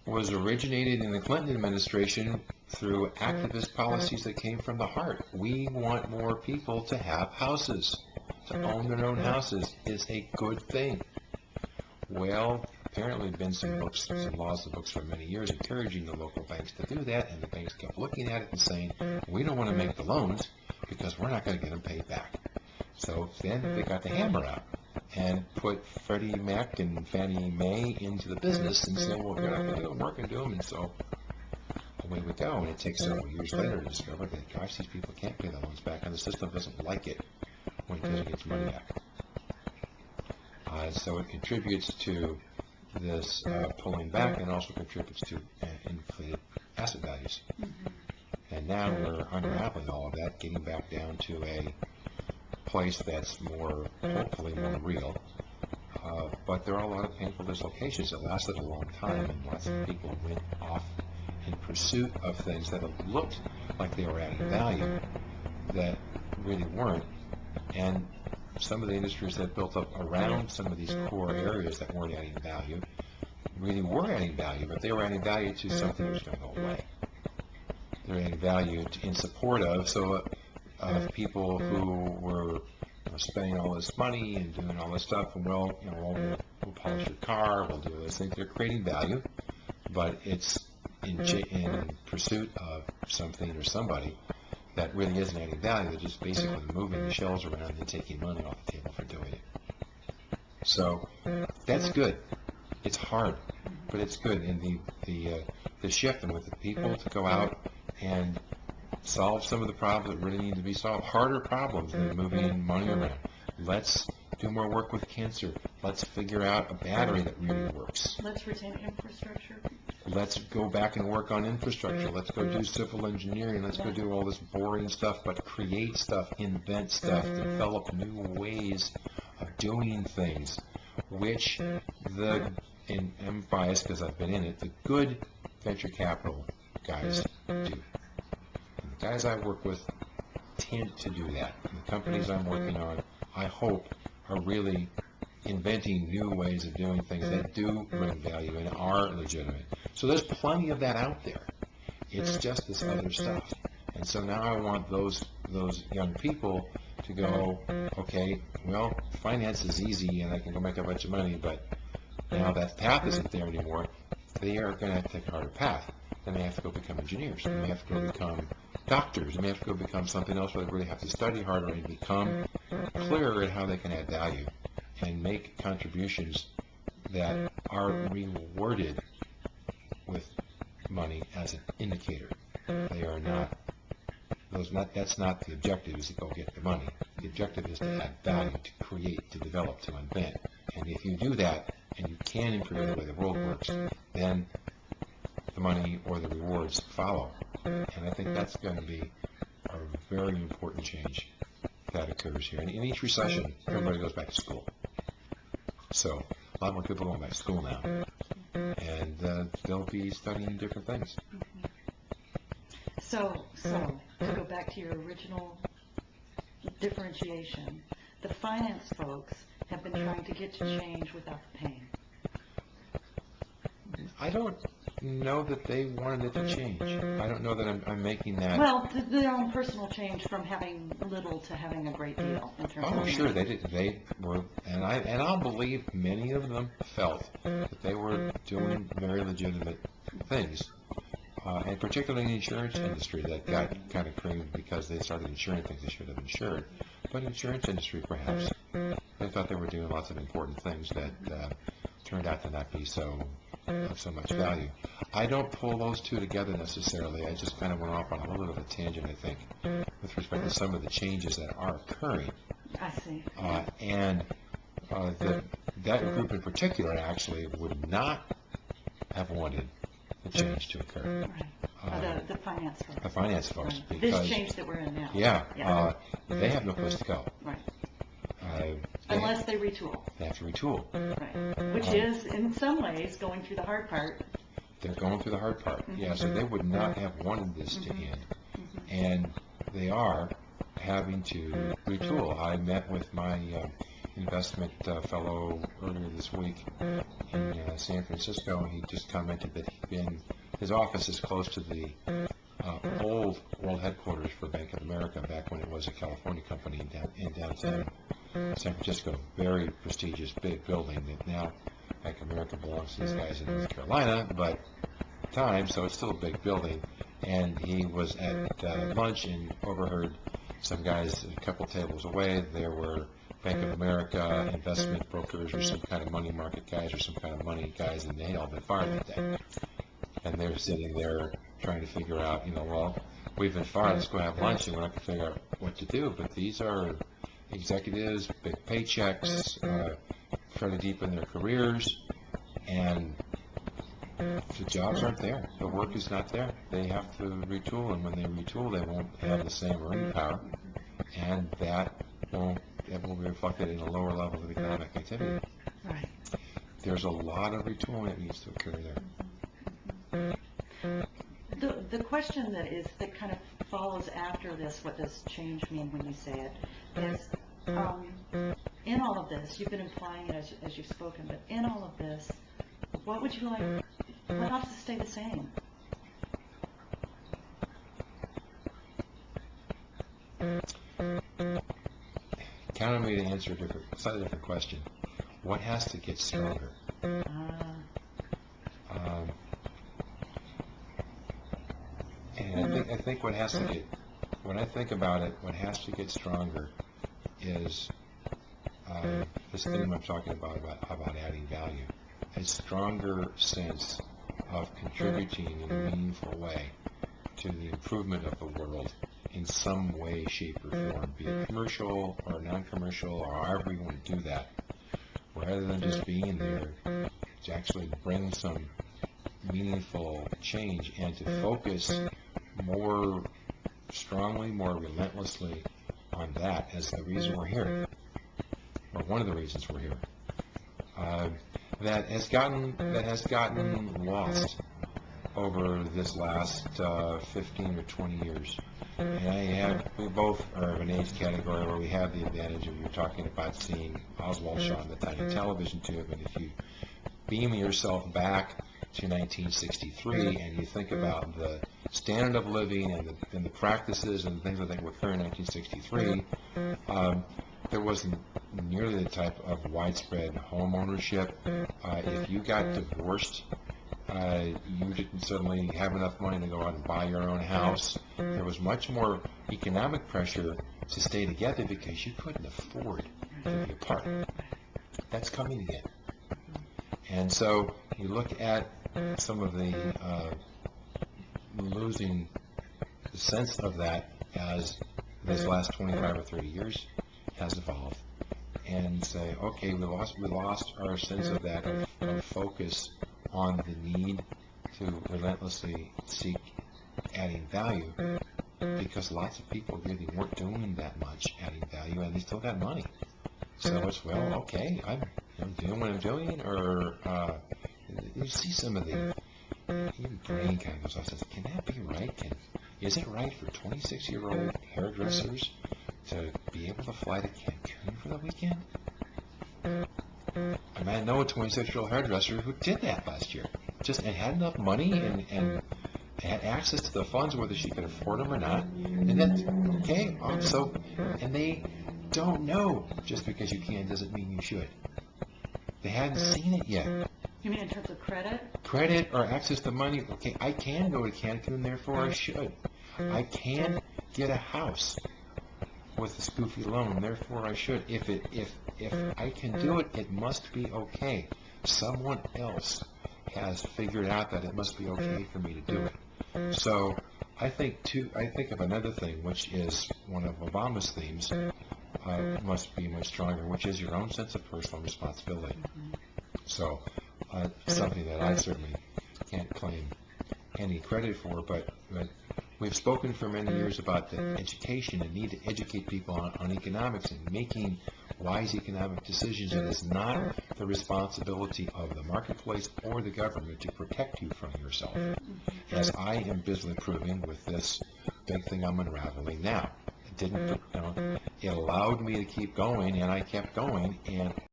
was originated in the Clinton administration through activist policies that came from the heart. We want more people to have houses, to own their own houses is a good thing. Well, apparently there have been some books, some laws and books for many years encouraging the local banks to do that, and the banks kept looking at it and saying, we don't want to make the loans because we're not going to get them paid back. So then they got the hammer out and put Freddie Mac and Fannie Mae into the business and said, well, if you're not going to do them, we're going to do them. And so away we go. And it takes several years later to discover that, gosh, these people can't pay the loans back, and the system doesn't like it when it gets money back. So it contributes to this pulling back, and also contributes to inflated asset values. And now we're unraveling all of that, getting back down to a place that's more, hopefully more real. But there are a lot of painful dislocations. It lasted a long time, and lots of people went off in pursuit of things that looked like they were adding value that really weren't. And some of the industries that built up around some of these core areas that weren't adding value really were adding value, but they were adding value to something that was going to go away. They're adding value in support of, of people who were spending all this money and doing all this stuff, and we'll polish your car, we'll do all those things. They're creating value, but it's in pursuit of something or somebody that really isn't adding value. They're just basically moving the shelves around and taking money off the table for doing it. So that's good. It's hard, but it's good. And the shift and with the people to go out and solve some of the problems that really need to be solved, harder problems than moving money around. Let's do more work with cancer. Let's figure out a battery that really works. Let's retain infrastructure. Let's go back and work on infrastructure. Let's go do civil engineering. Let's go do all this boring stuff, but create stuff, invent stuff, develop new ways of doing things, which and I'm biased because I've been in it, the good venture capital guys do. And the guys I work with tend to do that. And the companies I'm working on, I hope, are really inventing new ways of doing things that do bring value and are legitimate. So there's plenty of that out there. It's just this other stuff. And so now I want those young people to go, okay, well, finance is easy and I can go make a bunch of money, but now that path isn't there anymore. They are going to have to take a harder path. Then they have to go become engineers. They may have to go become doctors. They may have to go become something else where they really have to study harder and become clearer at how they can add value and make contributions that are rewarded with money as an indicator. They are not, that's not the objective, is to go get the money. The objective is to add value, to create, to develop, to invent. And if you do that, and you can improve the way the world works, then the money or the rewards follow. And I think that's going to be a very important change that occurs here. And in each recession, everybody goes back to school. So a lot more people going back to school now. And they'll be studying different things. So to go back to your original differentiation, the finance folks have been trying to get to change without the pain. I don't know that they wanted it to change. I don't know that I'm making that. Well, their own personal change from having little to having a great deal in terms of. Oh, sure, they did. They were, and I'll believe many of them felt that they were doing very legitimate things, and particularly in the insurance industry that got kind of creamed because they started insuring things they should have insured. But insurance industry, perhaps, they thought they were doing lots of important things that turned out to not be of so much value. I don't pull those two together necessarily. I just kind of went off on a little bit of a tangent, I think, with respect to some of the changes that are occurring. I see. And that group in particular actually would not have wanted the change to occur. Right. The finance folks. The finance folks. Right. Because, this change that we're in now. Yeah. They have no place to go. Right. Unless they retool. They have to retool. Right. Which is, in some ways, going through the hard part. They're going through the hard part. Yeah, so they would not have wanted this to end. And they are having to retool. I met with my investment fellow earlier this week in San Francisco. He just commented that his office is close to the old world headquarters for Bank of America back when it was a California company in downtown San Francisco. Very prestigious, big building that now Bank of America belongs to these guys in North Carolina, but time, so it's still a big building. And he was at lunch and overheard some guys a couple tables away. There were Bank of America investment brokers or some kind of money market guys or some kind of money guys, and they all been fired that day. And they're sitting there trying to figure out, well, we've been fired, let's go have lunch, and we're not going to figure out what to do. But these are executives, big paychecks, fairly deep in their careers, and the jobs aren't there. The work is not there. They have to retool, and when they retool, they won't have the same earning power, and that will be reflected in a lower level of economic activity. Right. There's a lot of retooling that needs to occur there. The question that kind of follows after this, what does change mean when you say it, is in all of this, you've been implying it as you've spoken, but in all of this, what would you like, what has to stay the same? Count on me to answer a slightly different question. What has to get stronger? And I think what has to get, when I think about it, what has to get stronger is this theme I'm talking about adding value. A stronger sense of contributing in a meaningful way to the improvement of the world in some way, shape, or form, be it commercial or non-commercial or however you want to do that, rather than just being there, to actually bring some meaningful change and to focus more strongly, more relentlessly on that as the reason we're here, or one of the reasons we're here. That has gotten lost over this last 15 or 20 years. And we both are of an age category where we have the advantage of, you're talking about seeing Oswald Shaw on the tiny television tube, and if you beam yourself back to 1963 and you think about the standard of living and the practices and the things that were occurring in 1963, there wasn't nearly the type of widespread home ownership. If you got divorced, you didn't suddenly have enough money to go out and buy your own house. There was much more economic pressure to stay together because you couldn't afford to be apart. That's coming again. And so you look at some of the losing the sense of that as this last 25 or 30 years has evolved, and say, okay, we lost our sense of that, of focus on the need to relentlessly seek adding value, because lots of people really weren't doing that much adding value, and they still got money. So it's, well, okay, I'm doing what I'm doing, or you see some of the, your brain kind of goes off and says, can that be right? Is it right for 26-year-old hairdressers to be able to fly to Cancun for the weekend? I mean, I know a 26-year-old hairdresser who did that last year, and had enough money and had access to the funds, whether she could afford them or not, and that's okay. And they don't know just because you can doesn't mean you should. They hadn't seen it yet. You mean in terms of credit? Credit or access to money. Okay, I can go to Cancun, therefore I should. I can get a house with a spoofy loan, therefore I should. If I can do it, it must be okay. Someone else has figured out that it must be okay for me to do it. So I think of another thing, which is one of Obama's themes, must be much stronger, which is your own sense of personal responsibility. So something that I certainly can't claim any credit for, but we've spoken for many years about the education and need to educate people on economics and making wise economic decisions. It is not the responsibility of the marketplace or the government to protect you from yourself, as I am busily proving with this big thing I'm unraveling now. didn't, it allowed me to keep going, and I kept going, and